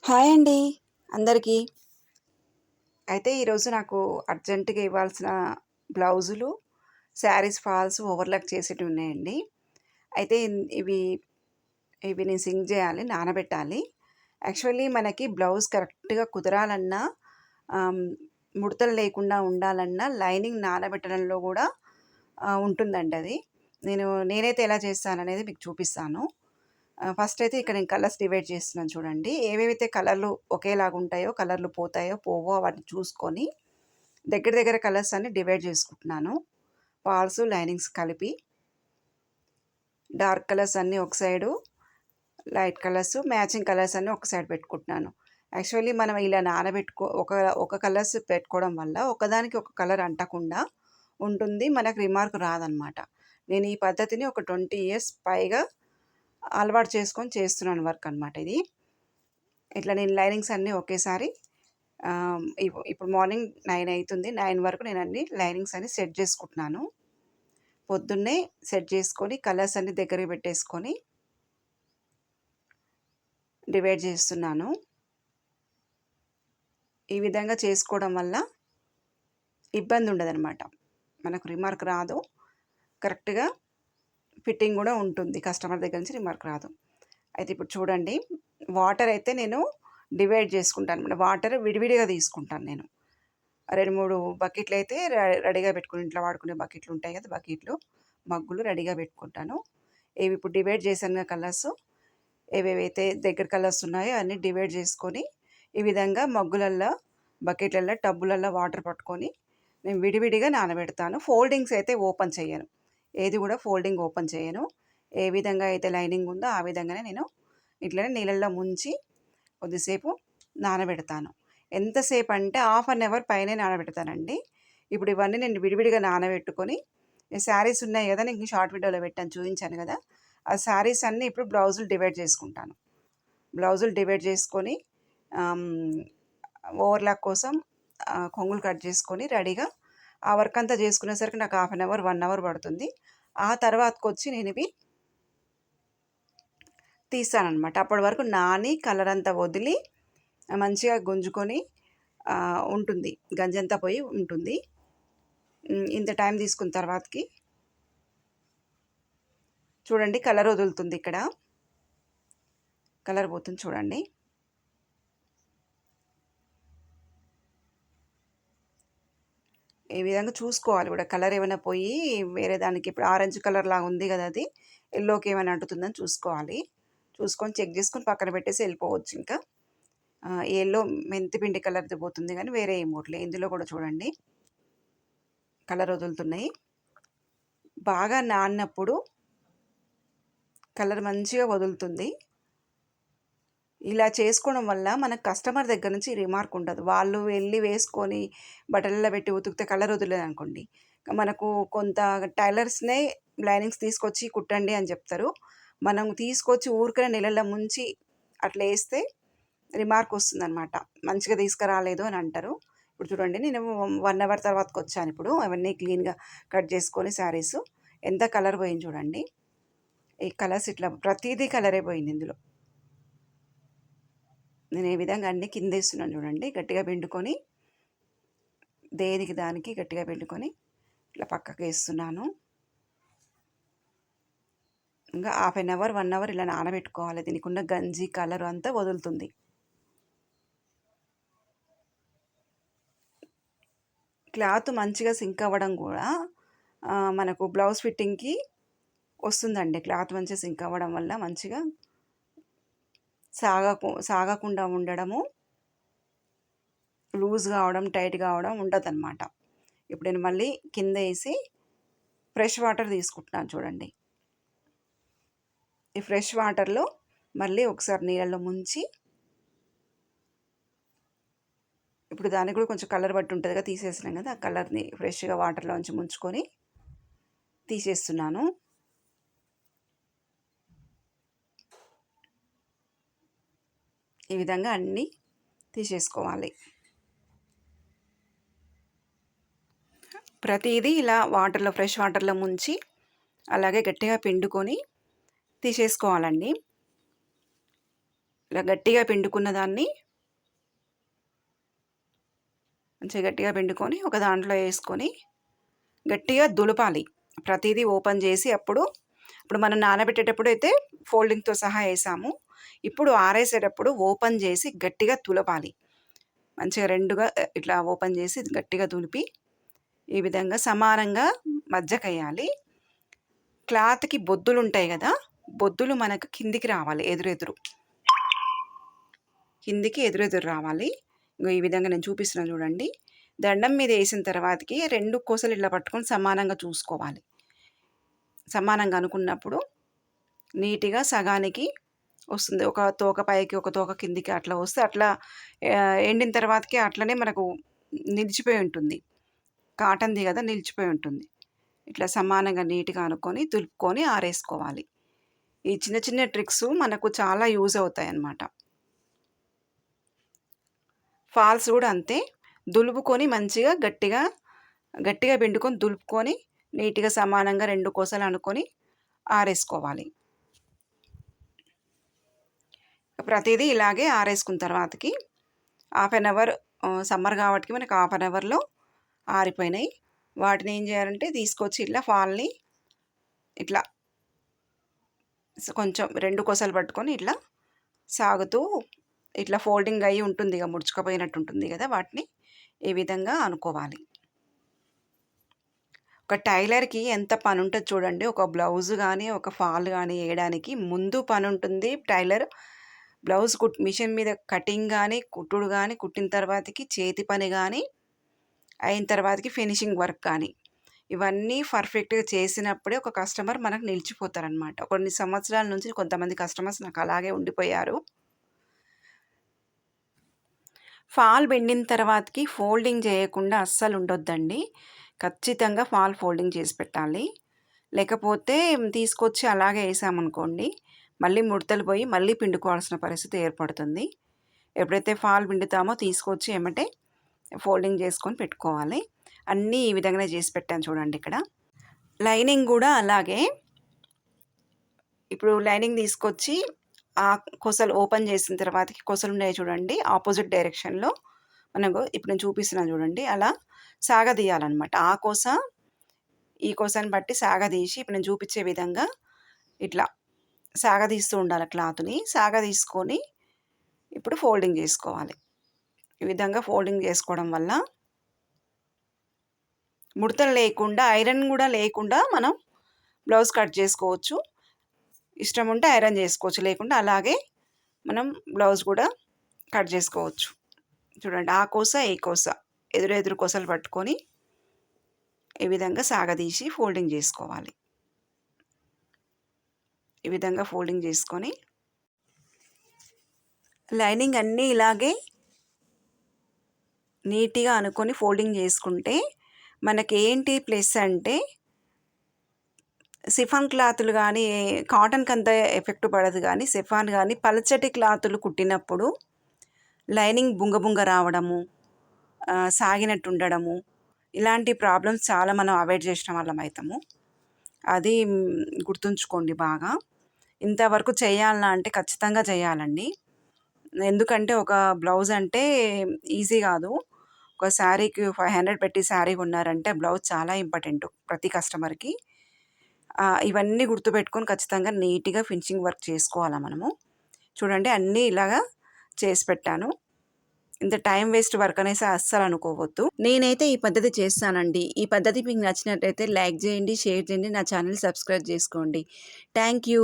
Hi అండి అందరికీ. అయితే ఈరోజు నాకు అర్జెంట్‌గా ఇవ్వాల్సిన బ్లౌజులు, శారీస్ ఫాల్స్ ఓవర్‌లాక్ చేసేటివి ఉన్నాయండి. అయితే ఇవి ఇవి నేను సింక్ చేయాలి, నానబెట్టాలి. యాక్చువల్లీ మనకి బ్లౌజ్ కరెక్ట్‌గా కుదరాలన్నా, ఆహ్, ముడతలు లేకుండా ఉండాలన్నా లైనింగ్ నానబెట్టడంలో కూడా ఉంటుందండి అది. నేనైతే ఎలా చేస్తాననేది మీకు చూపిస్తాను. ఫస్ట్ అయితే ఇక్కడ నేను కలర్స్ డివైడ్ చేస్తున్నాను చూడండి. ఏవేవైతే కలర్‌లు ఒకేలాగుంటాయో, కలర్‌లు పోతాయో, పోవో వాటిని చూసుకొని దగ్గర దగ్గర కలర్స్ అన్నీ డివైడ్ చేసుకుంటున్నాను. ఫాల్స్, లైనింగ్స్ కలిపి. డార్క్ కలర్స్ అన్నీ ఒక side, light colours, matching colours అన్నీ ఒక సైడ్ పెట్టుకుంటున్నాను. యాక్చువల్లీ మనం ఇలా ఒక ఒక కలర్స్ పెట్టుకోవడం వల్ల ఒకదానికి ఒక కలర్ అంటకుండా ఉంటుంది. మనకు రిమార్క్ రాదనమాట. నేను ఈ పద్ధతిని ఒక 20 ఇయర్స్ పైగా అలవాటు చేసుకొని చేస్తున్నాను వర్క్ అనమాట ఇది. ఇట్లా నేను లైనింగ్స్ అన్నీ ఒకేసారి ఇప్పుడు మార్నింగ్ 9 అవుతుంది. 9 వరకు నేను అన్ని లైనింగ్స్ అన్నీ సెట్ చేసుకుంటున్నాను. పొద్దున్నే సెట్ చేసుకొని కలర్స్ అన్నీ దగ్గరికి పెట్టేసుకొని డివైడ్ చేస్తున్నాను. ఈ విధంగా చేసుకోవడం వల్ల ఇబ్బంది ఉండదనమాట. మనకు రిమార్క్ రాదు. కరెక్ట్‌గా ఫిట్టింగ్ కూడా ఉంటుంది. కస్టమర్ దగ్గర నుంచి రిమార్క్ రాదు. అయితే ఇప్పుడు చూడండి, వాటర్ అయితే నేను డివైడ్ చేసుకుంటాను. వాటర్ విడివిడిగా తీసుకుంటాను నేను. 2, 3 బకెట్లు అయితే రెడీగా పెట్టుకుని ఇంట్లో వాడుకునే బకెట్లు ఉంటాయి కదా! బకెట్లు, మగ్గులు రెడీగా పెట్టుకుంటాను. ఇవి ఇప్పుడు డివైడ్ చేశానుగా కలర్స్, ఏవేవైతే దగ్గర కలర్స్ ఉన్నాయో అన్నీ డివైడ్ చేసుకొని, ఈ విధంగా మగ్గులల్లో, బకెట్లల్లో, టబ్బులల్లో వాటర్ పట్టుకొని నేను విడివిడిగా నానబెడతాను. ఫోల్డింగ్స్ అయితే ఓపెన్ చేయను. ఏది కూడా ఫోల్డింగ్ ఓపెన్ చేయను. ఏ విధంగా అయితే లైనింగ్ ఉందో ఆ విధంగానే నేను ఇట్లనే నీళ్ళల్లో ముంచి కొద్దిసేపు నానబెడతాను. ఎంతసేపు అంటే హాఫ్ అన్ అవర్ పైనే నానబెడతానండి. ఇప్పుడు ఇవన్నీ నేను విడివిడిగా నానబెట్టుకొని, ఈ శారీస్ ఉన్నాయి కదా! నేను షార్ట్ వీడియోలో పెట్టాను, చూపించాను కదా! ఆ శారీస్ అన్నీ ఇప్పుడు బ్లౌజులు డివైడ్ చేసుకుంటాను. బ్లౌజులు డివైడ్ చేసుకొని ఓవర్‌లాక్ కోసం కొంగులు కట్ చేసుకొని రెడీగా ఆ వర్క్ అంతా చేసుకునేసరికి నాకు హాఫ్ అన్ అవర్, 1 అవర్ పడుతుంది. ఆ తర్వాతకొచ్చి నేను ఇవి తీస్తాననమాట. అప్పటి వరకు నాని కలర్ అంతా వదిలి మంచిగా గుంజుకొని ఉంటుంది. గంజంతా పోయి ఉంటుంది. ఇంత టైం తీసుకున్న తర్వాతకి చూడండి కలర్ వదులుతుంది ఇక్కడ. కలర్ పోతుంది చూడండి. ఈ విధంగా చూసుకోవాలి కూడా, కలర్ ఏమైనా పోయి వేరే దానికి, ఇప్పుడు ఆరెంజ్ కలర్ లాగా ఉంది కదా, అది ఎల్లోకి ఏమైనా అంటుతుందని చూసుకోవాలి. చూసుకొని చెక్ చేసుకొని పక్కన పెట్టేసి వెళ్ళిపోవచ్చు ఇంకా. ఎల్లో మెంతి పిండి కలర్ది పోతుంది కానీ వేరే ఏం పోట్లే. ఇందులో కూడా చూడండి కలర్ వదులుతున్నాయి. బాగా నానినప్పుడు కలర్ మంచిగా వదులుతుంది. ఇలా చేసుకోవడం వల్ల మనకు కస్టమర్ దగ్గర నుంచి రిమార్క్ ఉండదు. వాళ్ళు వెళ్ళి వేసుకొని బట్టలలో పెట్టి ఉతికితే కలర్ వదలలేదనుకోండి, మనకు కొంత టైలర్స్‌నే లైనింగ్స్ తీసుకొచ్చి కుట్టండి అని చెప్తారు. మనం తీసుకొచ్చి ఊరికనే నీళ్ళలో ముంచి అట్లా ఏస్తే రిమార్క్ వస్తుందనమాట. మంచిగా తీసుకురాలేదు అని అంటారు. ఇప్పుడు చూడండి నేను 1 అవర్ తర్వాతకొచ్చాను ఇప్పుడు. అవన్నీ క్లీన్‌గా కట్ చేసుకొని శారీసు. ఎంత కలర్ పోయింది చూడండి. ఈ కలర్స్ ఇట్లా ప్రతీదీ కలరే పోయింది ఇందులో. నేను ఏ విధంగా అన్నీ కిందేస్తున్నాను చూడండి. గట్టిగా పిండుకొని, దేనికి దానికి గట్టిగా పిండుకొని ఇట్లా పక్కకు వేస్తున్నాను. ఇంకా హాఫ్ అన్ అవర్, 1 అవర్ ఇలా నానబెట్టుకోవాలి. దీనికి ఉన్న గంజి కలర్ అంతా వదులుతుంది. క్లాత్ మంచిగా సింక్ అవ్వడం కూడా మనకు బ్లౌజ్ ఫిట్టింగ్‌కి వస్తుందండి. క్లాత్ మంచిగా సింక్ అవ్వడం వల్ల మంచిగా సాగకుండా ఉండడము, లూజ్ కావడం, టైట్ కావడం ఉండదన్నమాట. ఇప్పుడు నేను మళ్ళీ కింద వేసి ఫ్రెష్ వాటర్ తీసుకుంటున్నాను చూడండి. ఈ ఫ్రెష్ వాటర్లో మళ్ళీ ఒకసారి నీళ్ళలో ముంచి, ఇప్పుడు దానికి కూడా కొంచెం కలర్ బట్టి ఉంటుంది కదా, తీసేసినాం కదా, ఆ కలర్ని ఫ్రెష్గా వాటర్లోంచి ముంచుకొని తీసేస్తున్నాను. ఈ విధంగా అన్నీ తీసేసుకోవాలి. ప్రతిదీ ఇలా వాటర్లో, ఫ్రెష్ వాటర్లో ముంచి అలాగే గట్టిగా పిండుకొని తీసేసుకోవాలండి. ఇలా గట్టిగా పిండుకున్న దాన్ని మంచిగా గట్టిగా పిండుకొని ఒక దాంట్లో వేసుకొని గట్టిగా దులపాలి. ప్రతిదీ ఓపెన్ చేసి ఇప్పుడు మనం నానబెట్టేటప్పుడు అయితే ఫోల్డింగ్తో సహా వేసాము. ఇప్పుడు ఆరేసేటప్పుడు ఓపెన్ చేసి గట్టిగా తులపాలి. మంచిగా రెండుగా ఇట్లా ఓపెన్ చేసి గట్టిగా తులిపి ఈ విధంగా సమానంగా మధ్యకేయాలి. క్లాత్‌కి బొద్దులు ఉంటాయి కదా, బొద్దులు మనకు కిందికి రావాలి, కిందికి ఎదురెదురు రావాలి. ఈ విధంగా నేను చూపిస్తున్నాను చూడండి. దండం మీద వేసిన తర్వాతకి 2 కొసలు ఇట్లా పట్టుకొని సమానంగా చూసుకోవాలి. సమానంగా అనుకున్నప్పుడు నీట్‌గా సగానికి వస్తుంది. ఒక తోక పైకి ఒక తోక కిందికి అట్లా వస్తే అట్లా ఎండిన తర్వాతకి అట్లనే మనకు నిలిచిపోయి ఉంటుంది. కాటన్‌ది కదా, నిలిచిపోయి ఉంటుంది. ఇట్లా సమానంగా నీట్‌గా అనుకొని దులుపుకొని ఆరేసుకోవాలి. ఈ చిన్న చిన్న ట్రిక్స్ మనకు చాలా యూజ్ అవుతాయన్నమాట. ఫాల్స్ కూడా అంతే. దులుపుకొని మంచిగా గట్టిగా పిండుకొని దులుపుకొని నీట్‌గా సమానంగా 2 కొసలు అనుకొని ఆరేసుకోవాలి. ప్రతిదీ ఇలాగే ఆరేసుకున్న తర్వాతకి హాఫ్ అన్ అవర్, సమ్మర్ కాబట్టి మనకు హాఫ్ అన్ అవర్‌లో ఆరిపోయినాయి. వాటిని ఏం చేయాలంటే తీసుకొచ్చి ఇట్లా ఫాల్‌ని ఇట్లా కొంచెం 2 కొసలు పట్టుకొని ఇట్లా సాగుతూ ఇట్లా ఫోల్డింగ్ అయ్యి ఉంటుంది ఇక ముడుచుకుపోయినట్టు ఉంటుంది కదా, వాటిని ఈ విధంగా అనుకోవాలి. ఒక టైలర్‌కి ఎంత పని ఉంటుంది చూడండి. ఒక బ్లౌజ్ కానీ ఒక ఫాల్ కానీ వేయడానికి ముందు పని ఉంటుంది. టైలర్ బ్లౌజ్ మిషన్ మీద కటింగ్ కానీ కుట్టుడు కానీ, కుట్టిన తర్వాతకి చేతి పని కానీ, అయిన తర్వాతకి ఫినిషింగ్ వర్క్ కానీ, ఇవన్నీ పర్ఫెక్ట్‌గా చేసినప్పుడే ఒక కస్టమర్ మనకు నిలిచిపోతారనమాట. కొన్ని సంవత్సరాల నుంచి కొంతమంది కస్టమర్స్ నాకు అలాగే ఉండిపోయారు. ఫాల్ పిండిన తర్వాతకి ఫోల్డింగ్ చేయకుండా అస్సలు ఉండొద్దండి. ఖచ్చితంగా ఫాల్ ఫోల్డింగ్ చేసి పెట్టాలి. లేకపోతే తీసుకొచ్చి అలాగే వేసామనుకోండి, మళ్ళీ ముడతలు పోయి మళ్ళీ పిండుకోవాల్సిన పరిస్థితి ఏర్పడుతుంది. ఎప్పుడైతే ఫాల్ పిండుతామో తీసుకొచ్చి ఎమ్మటే ఫోల్డింగ్ చేసుకొని పెట్టుకోవాలి. అన్నీ ఈ విధంగానే చేసి పెట్టాను చూడండి ఇక్కడ. లైనింగ్ కూడా అలాగే. ఇప్పుడు లైనింగ్ తీసుకొచ్చి ఆ కొసలు ఓపెన్ చేసిన తర్వాతకి కొసలు ఉన్నాయి చూడండి, ఆపోజిట్ డైరెక్షన్‌లో మనకు ఇప్పుడు నేను చూపిస్తున్నాను చూడండి, అలా సాగదీయాలన్నమాట. ఆ కొస ఈ కొసని బట్టి సాగదీసి ఇప్పుడు నేను చూపించే విధంగా ఇట్లా సాగదీస్తూ ఉండాలి. క్లాత్‌ని సాగదీసుకొని ఇప్పుడు ఫోల్డింగ్ చేసుకోవాలి. ఈ విధంగా ఫోల్డింగ్ చేసుకోవడం వల్ల ముడతలు లేకుండా, ఐరన్ కూడా లేకుండా మనం బ్లౌజ్ కట్ చేసుకోవచ్చు. ఇష్టం ఉంటే ఐరన్ చేసుకోవచ్చు, లేకుండా అలాగే మనం బ్లౌజ్ కూడా కట్ చేసుకోవచ్చు. చూడండి, ఆ కోస ఈ కోస ఎదురు కొసలు పట్టుకొని ఈ విధంగా సాగదీసి ఫోల్డింగ్ చేసుకోవాలి. ఈ విధంగా ఫోల్డింగ్ చేసుకొని లైనింగ్ అన్నీ ఇలాగే నీట్‌గా అనుకొని ఫోల్డింగ్ చేసుకుంటే మనకి ఏంటి ప్లస్ అంటే, సిఫాన్ క్లాతులు కానీ కాటన్కి అంత ఎఫెక్ట్ పడదు, కానీ సిఫాన్ కానీ పలచటి క్లాతులు కుట్టినప్పుడు లైనింగ్ బుంగ రావడము, సాగినట్టు ఉండడము, ఇలాంటి ప్రాబ్లమ్స్ చాలా మనం అవాయిడ్ చేసిన వాళ్ళం అవుతాము. అది గుర్తుంచుకోండి బాగా. ఇంతవరకు చేయాలన్నా అంటే ఖచ్చితంగా చేయాలండి. ఎందుకంటే ఒక బ్లౌజ్ అంటే ఈజీ కాదు. ఒక శారీకి 500 పెట్టి శారీ కొన్నారంటే బ్లౌజ్ చాలా ఇంపార్టెంట్ ప్రతి కస్టమర్‌కి. ఇవన్నీ గుర్తుపెట్టుకొని ఖచ్చితంగా నీట్‌గా ఫినిషింగ్ వర్క్ చేసుకోవాలా మనము. చూడండి, అన్నీ ఇలాగా చేసి పెట్టాను. ఇంత టైం వేస్ట్ వర్క్ అనేసి అస్సలు అనుకోవద్దు. నేనైతే ఈ పద్ధతి చేస్తానండి. ఈ పద్ధతి మీకు నచ్చినట్టయితే లైక్ చేయండి, షేర్ చేయండి, నా ఛానల్ సబ్స్క్రైబ్ చేసుకోండి. Thank you.